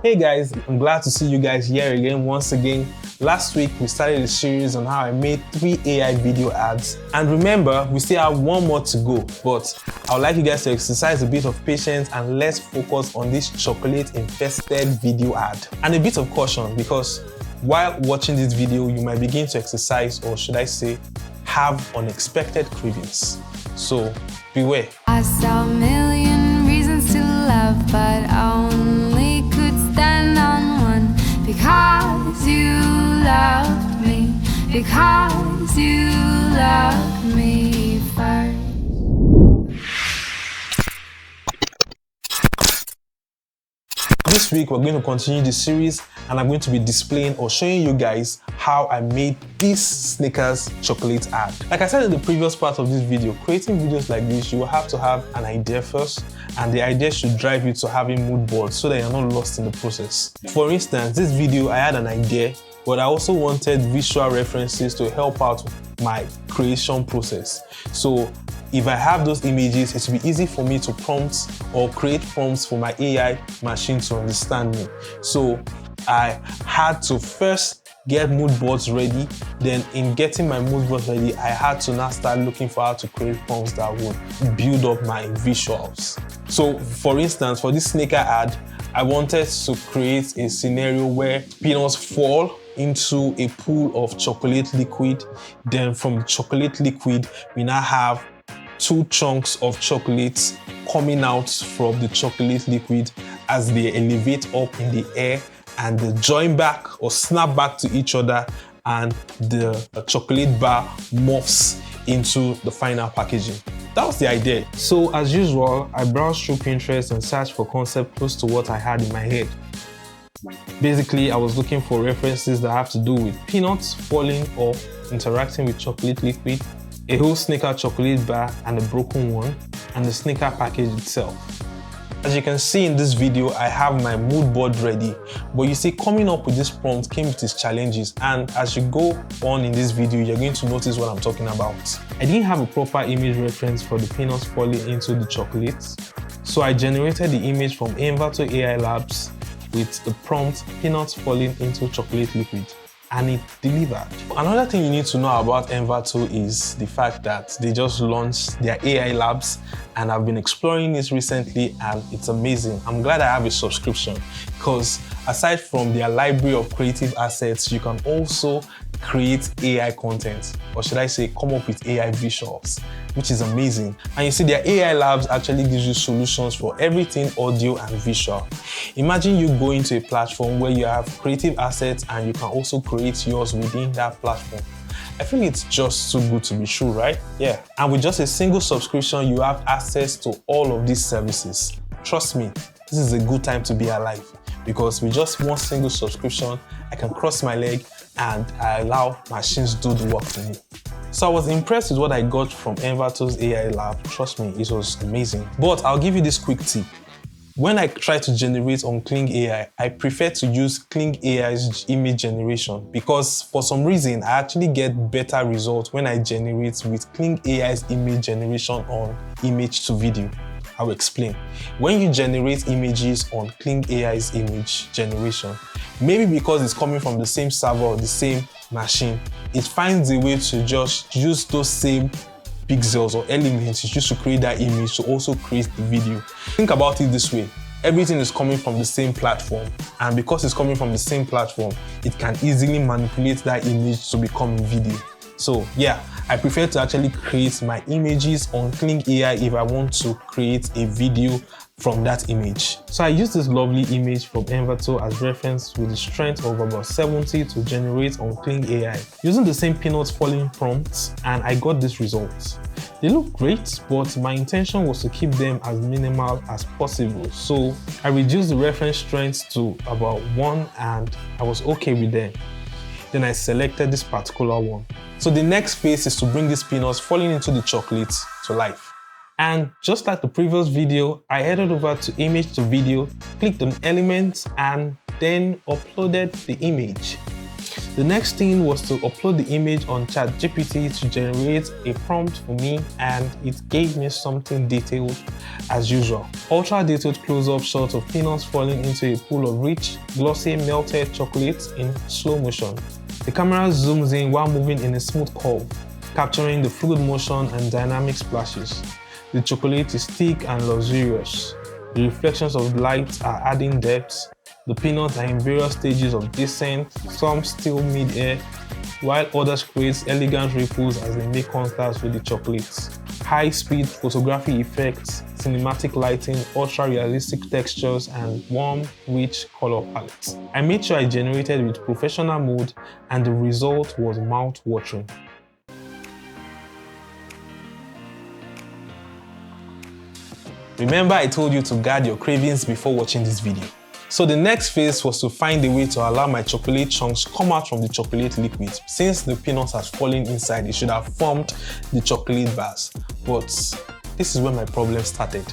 Hey guys, I'm glad to see you guys here again once again. Last week we started a series on how I made 3 AI video ads, and remember we still have one more to go, but I would like you guys to exercise a bit of patience and let's focus on this chocolate infested video ad. And a bit of caution, because while watching this video you might begin to exercise, or should I say have unexpected cravings, so beware. I saw a million reasons to love, but only could stand on one. Because you loved me, because you loved me first. This week we're going to continue the series and I'm going to be displaying or showing you guys how I made this Snickers chocolate ad. Like I said in the previous part of this video, creating videos like this, you will have to have an idea first, and the idea should drive you to having mood boards so that you're not lost in the process. For instance, this video I had an idea, but I also wanted visual references to help out my creation process. So if I have those images, it will be easy for me to prompt or create prompts for my AI machine to understand me. So I had to first get mood boards ready. Then in getting my mood boards ready, I had to now start looking for how to create prompts that would build up my visuals. So for instance, for this Snicker ad, I wanted to create a scenario where peanuts fall into a pool of chocolate liquid. Then from the chocolate liquid, we now have 2 chunks of chocolate coming out from the chocolate liquid as they elevate up in the air, and they join back or snap back to each other, and the chocolate bar morphs into the final packaging. That was the idea. So as usual, I browsed through Pinterest and searched for concepts close to what I had in my head. Basically, I was looking for references that have to do with peanuts falling or interacting with chocolate liquid, a whole Snicker chocolate bar and a broken one, and the Snicker package itself. As you can see in this video, I have my mood board ready, but you see, coming up with this prompt came with its challenges, and as you go on in this video, you're going to notice what I'm talking about. I didn't have a proper image reference for the peanuts falling into the chocolates, so I generated the image from ADVERTS AI Labs with the prompt peanuts falling into chocolate liquid, and it delivered. Another thing you need to know about ADVERTS is the fact that they just launched their AI labs, and I've been exploring this recently and it's amazing. I'm glad I have a subscription, because aside from their library of creative assets, you can also create AI content, or should I say come up with AI visuals, which is amazing. And you see, their AI labs actually gives you solutions for everything audio and visual. Imagine you go into a platform where you have creative assets and you can also create yours within that platform. I feel it's just too good to be true, right? Yeah. And with just a single subscription, you have access to all of these services. Trust me, this is a good time to be alive, because with just one single subscription, I can cross my leg and I allow machines to do the work for me. So I was impressed with what I got from ADVERTS AI Lab. Trust me, it was amazing. But I'll give you this quick tip. When I try to generate on Kling AI, I prefer to use Kling AI's image generation, because for some reason, I actually get better results when I generate with Kling AI's image generation on image to video. I will explain. When you generate images on Kling AI's image generation, maybe because it's coming from the same server or the same machine, it finds a way to just use those same pixels or elements you used to create that image to also create the video. Think about it this way. Everything is coming from the same platform, and because it's coming from the same platform, it can easily manipulate that image to become a video. So yeah, I prefer to actually create my images on Kling AI if I want to create a video from that image. So I use this lovely image from ADVERTS as reference with the strength of about 70 to generate on Kling AI using the same peanuts falling prompts, and I got this result. They look great, but my intention was to keep them as minimal as possible. So I reduced the reference strength to about 1 and I was okay with them. Then I selected this particular one. So the next phase is to bring these peanuts falling into the chocolate to life. And just like the previous video, I headed over to image to video, clicked on elements, and then uploaded the image. The next thing was to upload the image on ChatGPT to generate a prompt for me, and it gave me something detailed as usual. Ultra detailed close-up shots of peanuts falling into a pool of rich, glossy melted chocolate in slow motion. The camera zooms in while moving in a smooth curve, capturing the fluid motion and dynamic splashes. The chocolate is thick and luxurious. The reflections of light are adding depth. The peanuts are in various stages of descent, some still mid-air, while others create elegant ripples as they make contact with the chocolates. High-speed photography effects, cinematic lighting, ultra-realistic textures, and warm, rich color palettes. I made sure I generated with professional mode, and the result was mouth-watering. Remember, I told you to guard your cravings before watching this video. So the next phase was to find a way to allow my chocolate chunks come out from the chocolate liquid. Since the peanuts has fallen inside, it should have formed the chocolate bars. But this is where my problem started.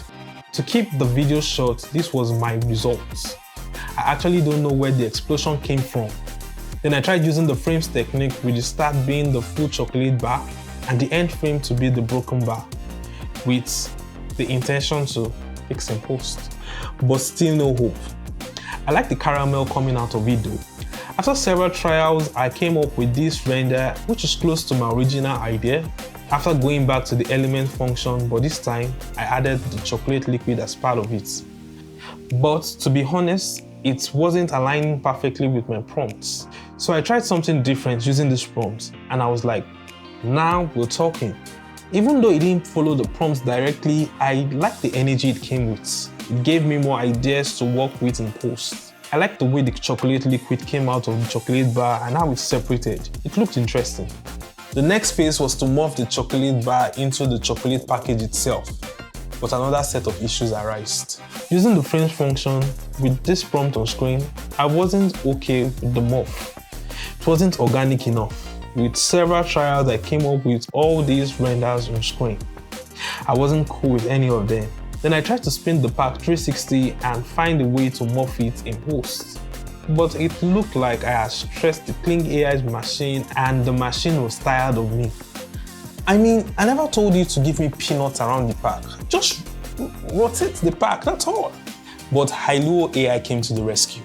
To keep the video short, this was my results. I actually don't know where the explosion came from. Then I tried using the frames technique, with the start being the full chocolate bar and the end frame to be the broken bar, with the intention to fix in post. But still no hope. I like the caramel coming out of it though. After several trials, I came up with this render, which is close to my original idea. After going back to the element function, but this time I added the chocolate liquid as part of it. But to be honest, it wasn't aligning perfectly with my prompts. So I tried something different using this prompt, and I was like, now we're talking. Even though it didn't follow the prompts directly, I liked the energy it came with. It gave me more ideas to work with in post. I liked the way the chocolate liquid came out of the chocolate bar and how it's separated. It looked interesting. The next phase was to morph the chocolate bar into the chocolate package itself. But another set of issues arose. Using the frames function with this prompt on screen, I wasn't okay with the morph. It wasn't organic enough. With several trials, I came up with all these renders on screen. I wasn't cool with any of them. Then I tried to spin the pack 360 and find a way to morph it in post. But it looked like I had stressed the Kling AI's machine and the machine was tired of me. I mean, I never told you to give me peanuts around the pack. Just rotate the pack, that's all. But Hailuo AI came to the rescue.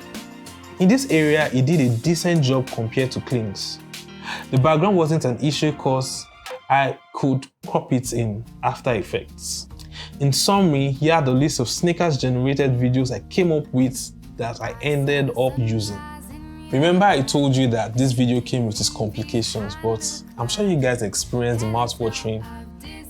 In this area, it did a decent job compared to Kling's. The background wasn't an issue because I could crop it in After Effects. In summary, here are the list of Snickers generated videos I came up with that I ended up using. Remember, I told you that this video came with its complications, but I'm sure you guys experienced the mouth-watering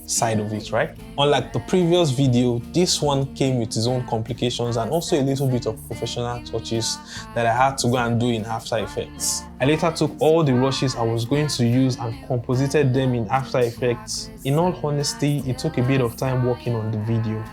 side of it, right? Unlike the previous video, this one came with its own complications and also a little bit of professional touches that I had to go and do in After Effects. I later took all the rushes I was going to use and composited them in After Effects. In all honesty, it took a bit of time working on the video.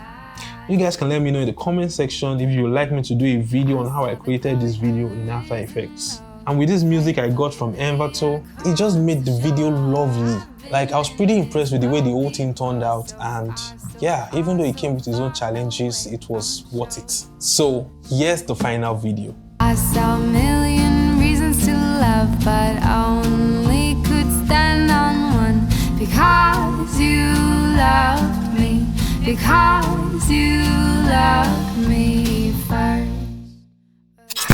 You guys can let me know in the comment section if you would like me to do a video on how I created this video in After Effects. And with this music I got from Envato, it just made the video lovely. Like, I was pretty impressed with the way the whole thing turned out, and yeah, even though it came with its own challenges, it was worth it. So here's the final video. I saw a million reasons to love, but only could stand on one. Because you loved me, because you loved me first.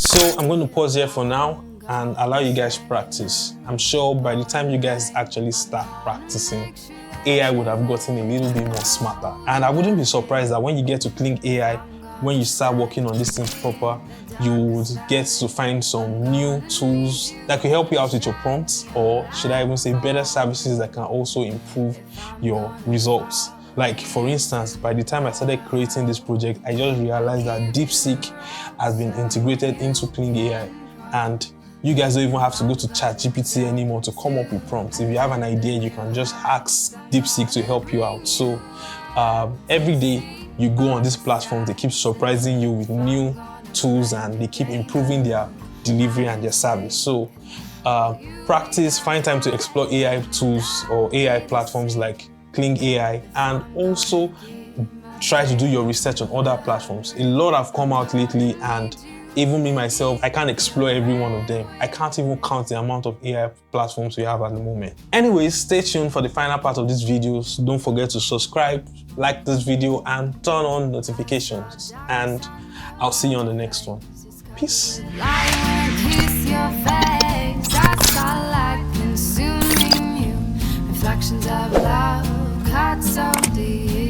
So I'm going to pause here for now and allow you guys practice. I'm sure by the time you guys actually start practicing, AI would have gotten a little bit more smarter. And I wouldn't be surprised that when you get to Kling AI, when you start working on these things proper, you would get to find some new tools that could help you out with your prompts, or should I even say better services that can also improve your results. Like, for instance, by the time I started creating this project, I just realized that DeepSeek has been integrated into Kling AI, and you guys don't even have to go to ChatGPT anymore to come up with prompts. If you have an idea, you can just ask DeepSeek to help you out. So every day you go on this platform, they keep surprising you with new tools and they keep improving their delivery and their service. So practice, find time to explore AI tools or AI platforms like Kling AI, and also try to do your research on other platforms. A lot have come out lately, and Even me myself, I can't explore every one of them. I can't even count the amount of AI platforms we have at the moment. Anyways, stay tuned for the final part of this video. So don't forget to subscribe, like this video, and turn on notifications. And I'll see you on the next one. Peace. Reflections of love cut so deep.